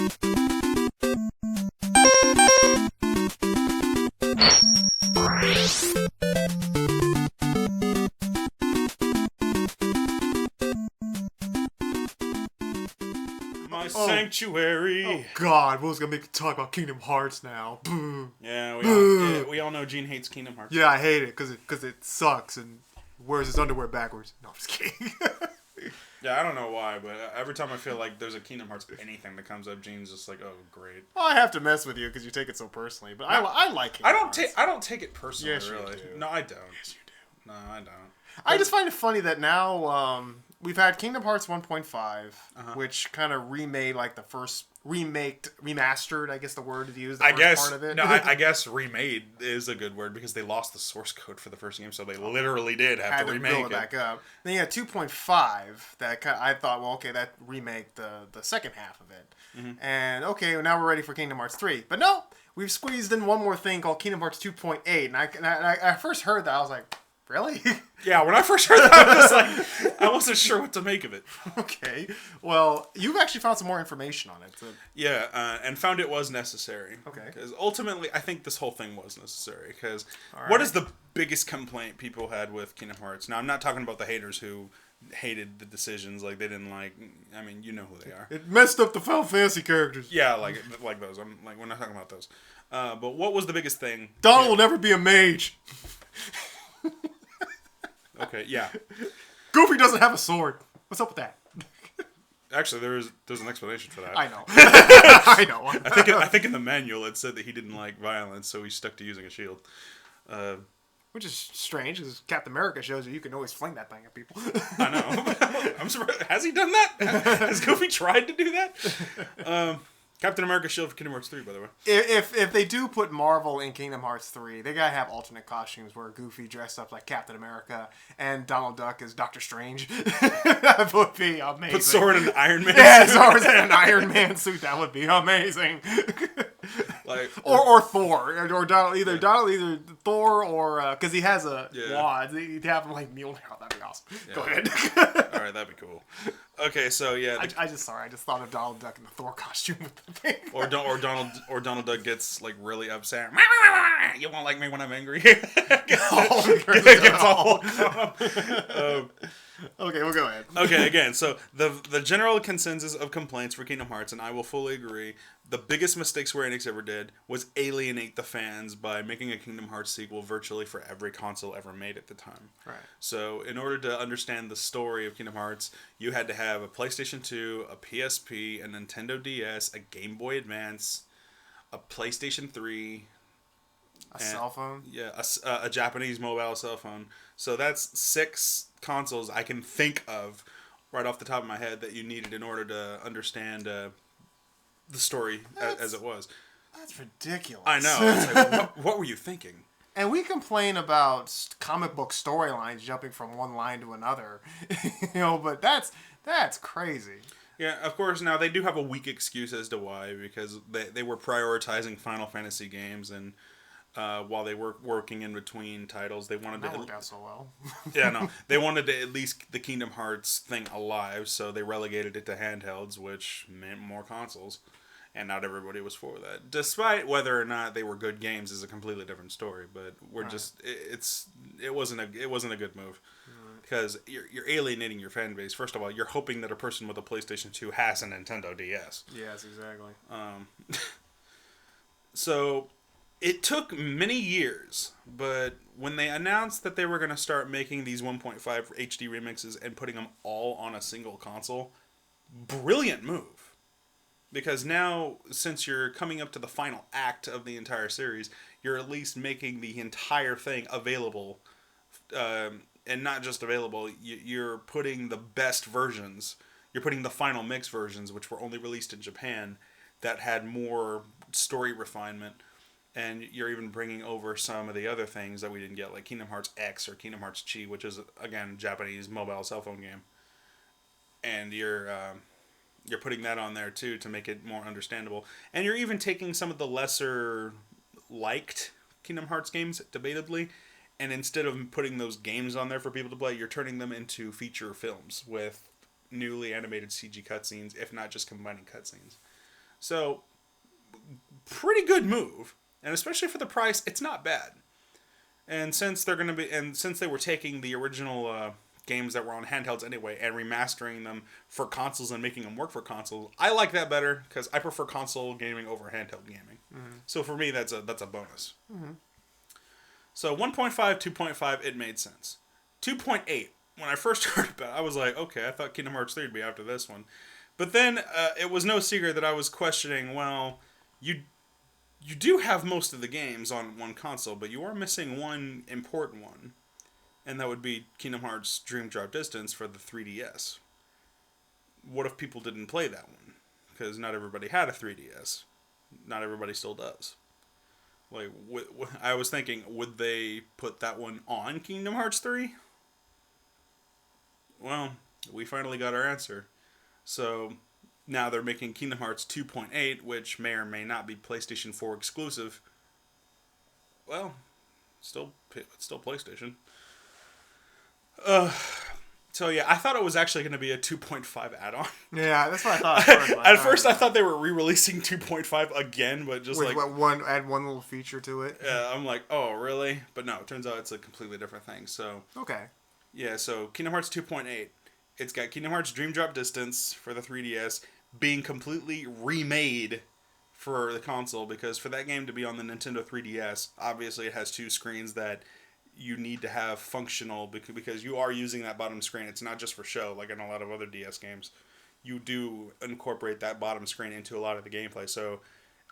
My sanctuary. Oh God, Will's gonna make me talk about Kingdom Hearts now. Yeah, we all know Gene hates Kingdom Hearts. Yeah, I hate it because it sucks and wears his underwear backwards. No, I'm just kidding. Yeah, I don't know why, but every time I feel like there's a Kingdom Hearts anything that comes up, Gene's just like, oh, great. Well, I have to mess with you because you take it so personally, but I like Kingdom Hearts. I don't take it personally, Yes, you really. do. No, I don't. Yes, you do. No, I don't. I just find it funny that now we've had Kingdom Hearts 1.5, which kind of remade like the first remastered, I guess the word to use. The first part of it. No, I guess remade is a good word because they lost the source code for the first game, so they literally did have to remake build it back up. Then you had 2.5 that I thought, well, okay, that remake the second half of it, and okay, well, now we're ready for Kingdom Hearts 3. But no, we've squeezed in one more thing called Kingdom Hearts 2.8, and I first heard that I was like, really? Yeah, when I first heard that, I was like, I wasn't sure what to make of it. Okay. Well, you've actually found some more information on it. So. Yeah, and found it was necessary. Okay. Because ultimately, I think this whole thing was necessary. Because what is the biggest complaint people had with Kingdom Hearts? Now, I'm not talking about the haters who hated the decisions. Like, they didn't like... I mean, you know who they are. It messed up the Final Fantasy characters. Yeah, like those. We're not talking about those. But what was the biggest thing? Donald will never be a mage. Okay, yeah. Goofy doesn't have a sword. What's up with that? Actually, there's an explanation for that. I know. I know. I think in the manual it said that he didn't like violence, so he stuck to using a shield. Which is strange, because Captain America shows you can always fling that thing at people. I know. I'm surprised. Has he done that? Has Goofy tried to do that? Captain America shield for Kingdom Hearts 3, by the way. If they do put Marvel in Kingdom Hearts 3, they gotta have alternate costumes where Goofy dressed up like Captain America and Donald Duck is Doctor Strange. That would be amazing. Put Sora in an Iron Man yeah, suit. Sora's in an Iron Man suit. That would be amazing. Like or Thor, or Donald, either Thor or because he has a wand. He'd have him like Mjolnir. Oh, that'd be awesome. Yeah. Go ahead. All right, that'd be cool. Okay, so yeah, I just thought of Donald Duck in the Thor costume with the thing. or Donald Duck gets like really upset. You won't like me when I'm angry. Gets all Okay, we'll go ahead. Okay, again, so the general consensus of complaints for Kingdom Hearts, and I will fully agree, the biggest mistake Square Enix ever did was alienate the fans by making a Kingdom Hearts sequel virtually for every console ever made at the time. Right. So in order to understand the story of Kingdom Hearts, you had to have a PlayStation 2, a PSP, a Nintendo DS, a Game Boy Advance, a PlayStation 3... A cell phone? Yeah, a Japanese mobile cell phone. So that's 6 consoles I can think of right off the top of my head that you needed in order to understand the story as it was. That's ridiculous. I know. It's like, what were you thinking? And we complain about comic book storylines jumping from one line to another, but that's crazy. Yeah, of course. Now they do have a weak excuse as to why, because they were prioritizing Final Fantasy games, and while they were working in between titles, they wanted that worked out so well. Yeah, no, they wanted to at least the Kingdom Hearts thing alive, so they relegated it to handhelds, which meant more consoles, and not everybody was for that. Despite whether or not they were good games is a completely different story, but we're just it wasn't a good move. Because you're alienating your fan base. First of all, you're hoping that a person with a PlayStation 2 has a Nintendo DS. Yes, exactly. So it took many years, but when they announced that they were going to start making these 1.5 HD remixes and putting them all on a single console, brilliant move. Because now, since you're coming up to the final act of the entire series, you're at least making the entire thing available. And not just available, you're putting the best versions. You're putting the final mix versions, which were only released in Japan, that had more story refinement. And you're even bringing over some of the other things that we didn't get, like Kingdom Hearts X or Kingdom Hearts Chi, which is, again, Japanese mobile cell phone game. And you're putting that on there, too, to make it more understandable. And you're even taking some of the lesser liked Kingdom Hearts games, debatably, and instead of putting those games on there for people to play, you're turning them into feature films with newly animated CG cutscenes, if not just combining cutscenes. So, pretty good move. And especially for the price, it's not bad. And since since they were taking the original games that were on handhelds anyway and remastering them for consoles and making them work for consoles, I like that better because I prefer console gaming over handheld gaming. Mm-hmm. So for me, that's a bonus. Mm-hmm. So 1.5, 2.5, it made sense. 2.8, when I first heard about it, I was like, okay, I thought Kingdom Hearts 3 would be after this one. But then it was no secret that I was questioning, well, you do have most of the games on one console, but you are missing one important one. And that would be Kingdom Hearts Dream Drop Distance for the 3DS. What if people didn't play that one? Because not everybody had a 3DS. Not everybody still does. Like, I was thinking, would they put that one on Kingdom Hearts 3? Well, we finally got our answer. So, now they're making Kingdom Hearts 2.8, which may or may not be PlayStation 4 exclusive. Well, it's still PlayStation. So yeah, I thought it was actually going to be a 2.5 add-on. Yeah, that's what I thought. At first, I thought they were re-releasing 2.5 again, but just with add one little feature to it. Yeah, I'm like, oh really? But no, it turns out it's a completely different thing. So okay. Yeah, so Kingdom Hearts 2.8, it's got Kingdom Hearts Dream Drop Distance for the 3DS being completely remade for the console, because for that game to be on the Nintendo 3DS, obviously it has two screens that you need to have functional, because you are using that bottom screen. It's not just for show like in a lot of other DS games. You do incorporate that bottom screen into a lot of the gameplay. So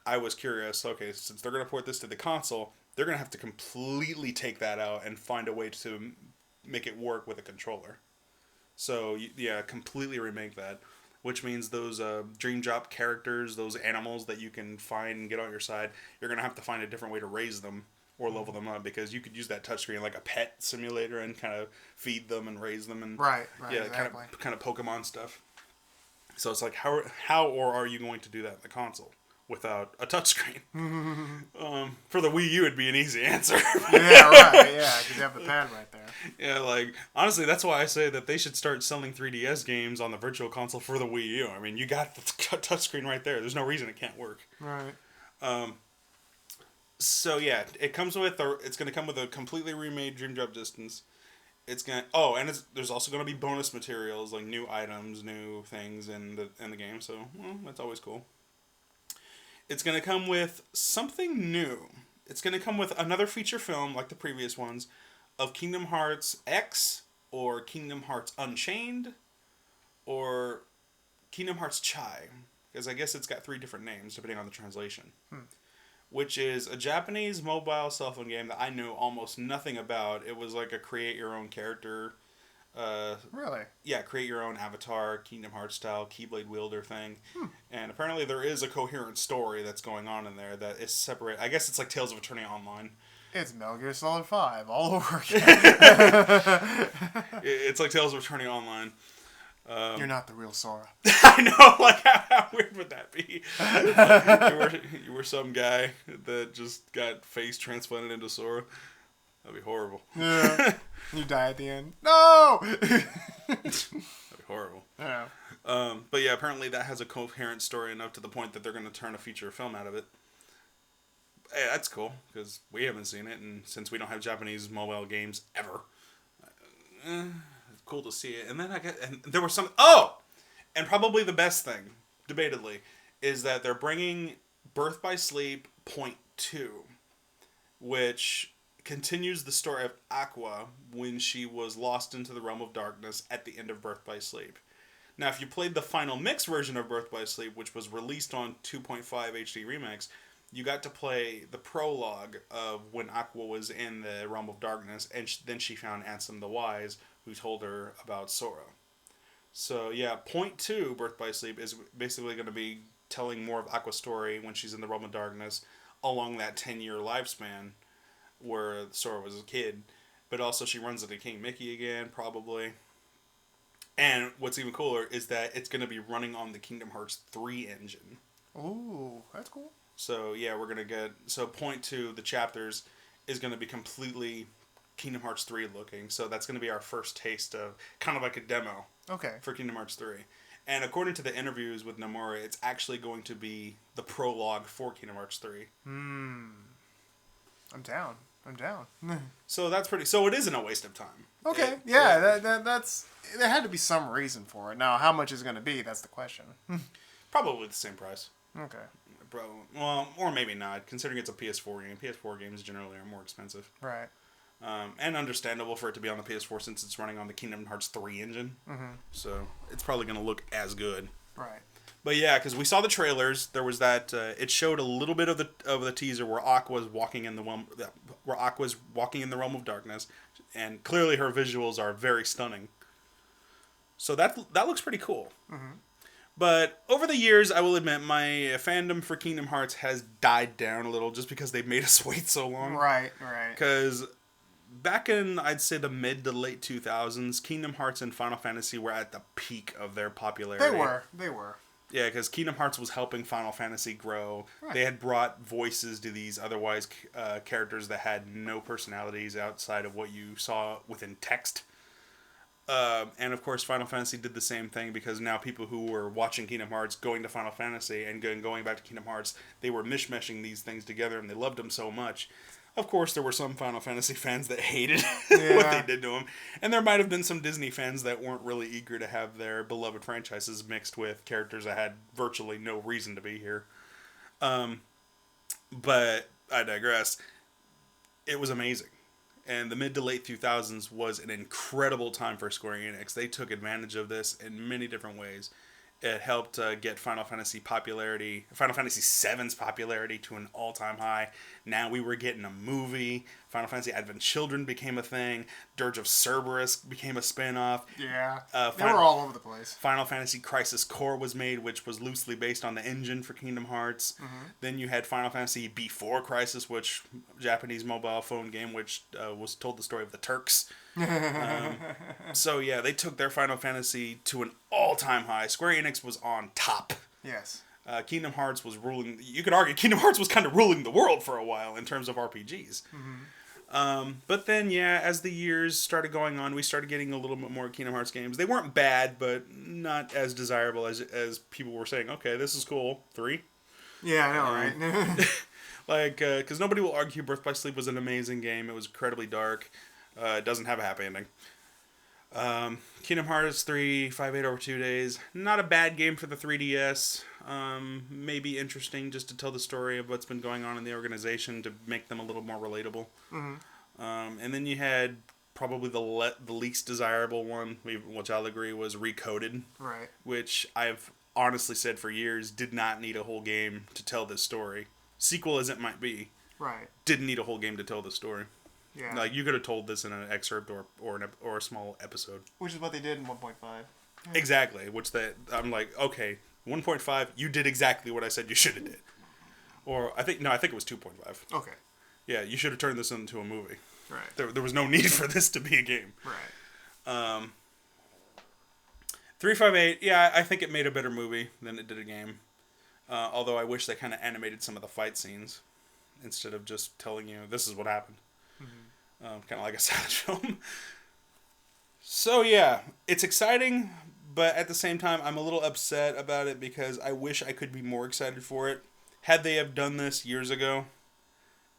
I was curious, okay, since they're going to port this to the console, they're going to have to completely take that out and find a way to make it work with a controller. So yeah, completely remake that. Which means those Dream Drop characters, those animals that you can find and get on your side, you're going to have to find a different way to raise them or level them up, because you could use that touchscreen like a pet simulator and kind of feed them and raise them and right, yeah, exactly. kind of Pokemon stuff. So it's like how or are you going to do that in the console without a touchscreen? For the Wii U, it'd be an easy answer. Yeah, right. Yeah, because you have the pad right there. Yeah, like honestly, that's why I say that they should start selling 3DS games on the Virtual Console for the Wii U. I mean, you got the touchscreen right there. There's no reason it can't work. Right. So yeah, it's going to come with a completely remade Dream Drop Distance. It's going there's also going to be bonus materials like new items, new things in the game. So that's always cool. It's going to come with something new. It's going to come with another feature film like the previous ones of Kingdom Hearts X or Kingdom Hearts Unchained or Kingdom Hearts Chai, because I guess it's got 3 different names depending on the translation. Which is a Japanese mobile cell phone game that I know almost nothing about. It was like a create your own character. Really? Yeah, create your own avatar, Kingdom Hearts style Keyblade wielder thing. And apparently there is a coherent story that's going on in there that is separate. I guess it's like Tales of Eternity Online. It's Metal Gear Solid 5 all over again. It's like Tales of Eternity Online. You're not the real Sora. I know, like how weird would that be? you were some guy that just got face transplanted into Sora. That'd be horrible. Yeah. You die at the end. No! That'd be horrible. Yeah. But yeah, apparently that has a coherent story enough to the point that they're going to turn a feature film out of it. Hey, that's cool, because we haven't seen it, and since we don't have Japanese mobile games ever, it's cool to see it. And then and there was and probably the best thing, debatedly, is that they're bringing Birth by Sleep Point 2, which continues the story of Aqua when she was lost into the realm of darkness at the end of Birth by Sleep. Now, if you played the final mix version of Birth by Sleep, which was released on 2.5 HD Remix, you got to play the prologue of when Aqua was in the realm of darkness, and then she found Ansem the Wise, who told her about Sora. So yeah, Point 2, Birth by Sleep, is basically going to be telling more of Aqua's story when she's in the realm of darkness along that 10-year lifespan where Sora was a kid. But also she runs into King Mickey again, probably. And what's even cooler is that it's going to be running on the Kingdom Hearts 3 engine. Ooh, that's cool. So yeah, we're going to get... So Point 2, the chapters, is going to be completely Kingdom Hearts 3 looking. So that's going to be our first taste of... Kind of like a demo. Okay. For Kingdom Hearts 3. And according to the interviews with Nomura, it's actually going to be the prologue for Kingdom Hearts 3. I'm down. So that's pretty. So it isn't a waste of time. Okay, that's. There had to be some reason for it. Now, how much is it going to be? That's the question. Probably the same price. Okay. Probably, well, or maybe not, considering it's a PS4 game. PS4 games generally are more expensive. Right. And understandable for it to be on the PS4 since it's running on the Kingdom Hearts 3 engine. Mm-hmm. So it's probably going to look as good. Right. But yeah, because we saw the trailers, there was that. It showed a little bit of the teaser where Aqua's walking in the realm of darkness, and clearly her visuals are very stunning. So that looks pretty cool. Mm-hmm. But over the years, I will admit, my fandom for Kingdom Hearts has died down a little just because they've made us wait so long. Right. Because back in, I'd say, the mid to late 2000s, Kingdom Hearts and Final Fantasy were at the peak of their popularity. They were. Yeah, because Kingdom Hearts was helping Final Fantasy grow. Right. They had brought voices to these otherwise characters that had no personalities outside of what you saw within text. And of course, Final Fantasy did the same thing because now people who were watching Kingdom Hearts, going to Final Fantasy, and going back to Kingdom Hearts, they were mishmashing these things together and they loved them so much. Of course, there were some Final Fantasy fans that hated what they did to them. And there might have been some Disney fans that weren't really eager to have their beloved franchises mixed with characters that had virtually no reason to be here. But I digress. It was amazing. And the mid to late 2000s was an incredible time for Square Enix. They took advantage of this in many different ways. It helped get Final Fantasy VII's popularity to an all-time high. Now we were getting a movie. Final Fantasy Advent Children became a thing. Dirge of Cerberus became a spin-off. Yeah, they were all over the place. Final Fantasy Crisis Core was made, which was loosely based on the engine for Kingdom Hearts. Mm-hmm. Then you had Final Fantasy Before Crisis, which Japanese mobile phone game, which was told the story of the Turks. So yeah, they took their Final Fantasy to an all-time high. Square Enix was on top. Yes. Kingdom Hearts was ruling. You could argue Kingdom Hearts was kind of ruling the world for a while in terms of RPGs. Mm-hmm. But then, yeah, as the years started going on, we started getting a little bit more Kingdom Hearts games. They weren't bad, but not as desirable as people were saying. Okay, this is cool. 3. Yeah, I know, right? Because nobody will argue Birth by Sleep was an amazing game. It was incredibly dark. It doesn't have a happy ending. Kingdom Hearts 3, 5.8 over 2 days. Not a bad game for the 3DS. Maybe interesting just to tell the story of what's been going on in the organization to make them a little more relatable. Mm-hmm. And then you had probably the least desirable one, which I'll agree was Recoded. Right. Which I've honestly said for years did not need a whole game to tell this story. Sequel as it might be. Right. Didn't need a whole game to tell the story. Yeah. Like, you could have told this in an excerpt or a small episode. Which is what they did in 1.5. Yeah. Exactly. I'm like, okay, 1.5, you did exactly what I said you should have did. Or, I think it was 2.5. Okay. Yeah, you should have turned this into a movie. Right. There was no need for this to be a game. Right. 358, yeah, I think it made a better movie than it did a game. Although I wish they kind of animated some of the fight scenes instead of just telling you, this is what happened. Mm-hmm. Kind of like a silent film. So yeah, it's exciting, but at the same time, I'm a little upset about it because I wish I could be more excited for it. Had they have done this years ago,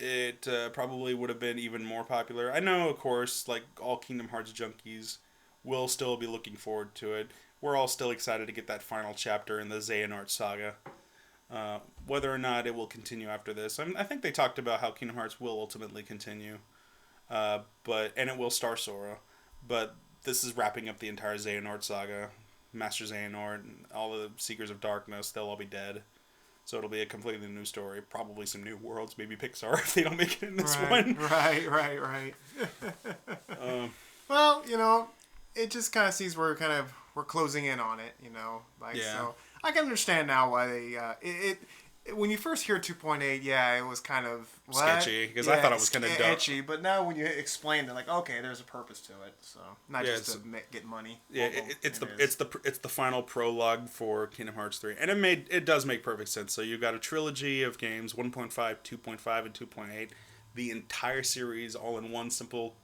it probably would have been even more popular. I know, of course, like all Kingdom Hearts junkies will still be looking forward to it. We're all still excited to get that final chapter in the Xehanort saga. Whether or not it will continue after this, I think they talked about how Kingdom Hearts will ultimately continue, and it will star Sora, but this is wrapping up the entire Xehanort saga. Master Xehanort and all the Seekers of Darkness, they'll all be dead, so it'll be a completely new story. Probably some new worlds, maybe Pixar if they don't make it in this one. Right. Well, it just kind of sees we're closing in on it, So I can understand now why they when you first hear 2.8, yeah, it was kind of sketchy because I thought it was kind of dumb. Edgy, but now when you explain it, like, okay, there's a purpose to it, so not just to get money. Yeah, it's the final prologue for Kingdom Hearts 3, and it does make perfect sense. So you've got a trilogy of games, 1.5, 2.5, and 2.8. The entire series all in one simple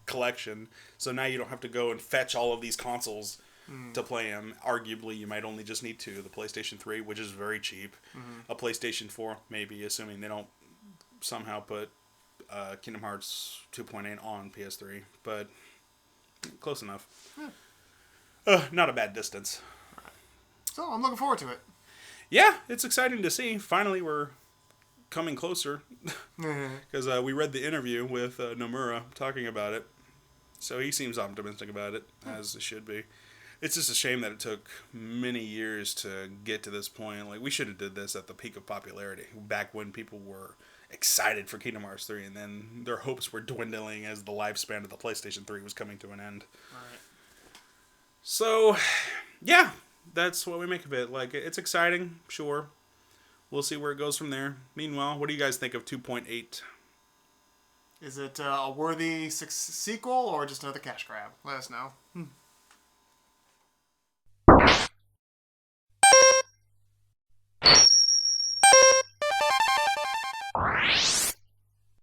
collection. So now you don't have to go and fetch all of these consoles to play them. Arguably, you might only just need 2. The PlayStation 3, which is very cheap. A PlayStation 4, maybe, assuming they don't somehow put Kingdom Hearts 2.8 on PS3. But close enough. Not a bad distance. So I'm looking forward to it. Yeah, it's exciting to see. Finally, we're coming closer. Because we read the interview with Nomura talking about it. So he seems optimistic about it, as it should be. It's just a shame that it took many years to get to this point. Like, we should have did this at the peak of popularity, back when people were excited for Kingdom Hearts 3, and then their hopes were dwindling as the lifespan of the PlayStation 3 was coming to an end. Right. So, yeah, that's what we make of it. Like, it's exciting, sure. We'll see where it goes from there. Meanwhile, what do you guys think of 2.8? Is it a worthy sequel or just another cash grab? Let us know.